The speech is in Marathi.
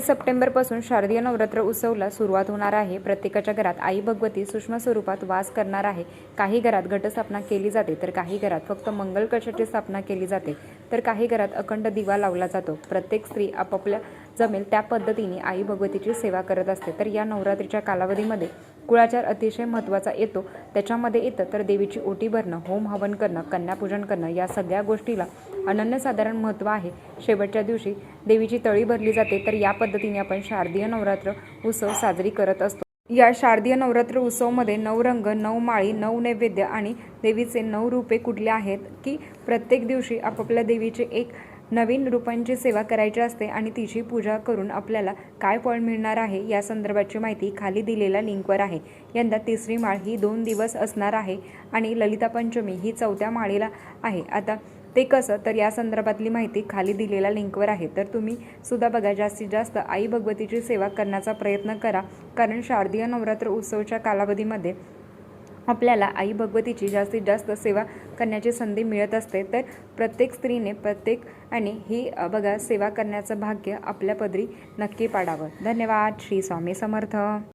सप्टेंबरपासून शारदीय नवरात्र उत्सवाला सुरुवात होणार आहे। प्रत्येकाच्या घरात आई भगवती सूक्ष्म स्वरूपात वास करणार आहे। काही घरात घटस्थापना केली जाते, तर काही घरात फक्त मंगल कलशाची स्थापना केली जाते, तर काही घरात अखंड दिवा लावला जातो। प्रत्येक स्त्री आपापल्या जमेल त्या पद्धतीने आई भगवतीची सेवा करत असते। तर या नवरात्रीच्या कालावधीमध्ये कुळाचार अतिशय महत्त्वाचा येतो। त्याच्यामध्ये येतं तर देवीची ओटी भरणं, होम हवन करणं, कन्यापूजन करणं, या सगळ्या गोष्टीला अनन्यसाधारण महत्त्व आहे। शेवटच्या दिवशी देवीची तळी भरली जाते। तर या पद्धतीने आपण शारदीय नवरात्र उत्सव साजरी करत असतो। या शारदीय नवरात्र उत्सवामध्ये 9 रंग, 9 माळी, 9 नैवेद्य आणि देवीचे 9 रूपे कुठले आहेत की प्रत्येक दिवशी आपापल्या देवीचे एक नवीन रूपांची सेवा करायची असते आणि तिची पूजा करून आपल्याला काय फळ मिळणार आहे या संदर्भाची माहिती खाली दिलेल्या लिंकवर आहे। यंदा तिसरी माळ ही 2 दिवस असणार आहे आणि ललिता पंचमी ही 4थ्या माळीला आहे। आता ते कसं, तर या संदर्भातली माहिती खाली दिलेल्या लिंकवर आहे। तर तुम्ही सुद्धा बघा, जास्तीत जास्त आई भगवतीची सेवा करण्याचा प्रयत्न करा, कारण शारदीय नवरात्र उत्सवाच्या कालावधीमध्ये आपल्याला आई भगवतीची जास्तीत जास्त सेवा करण्याची संधी मिळत असते। तर प्रत्येक स्त्रीने प्रत्येकाने ही बघा सेवा करण्याचं भाग्य आपल्या पदरी नक्की पाडावं। धन्यवाद। श्री स्वामी समर्थ।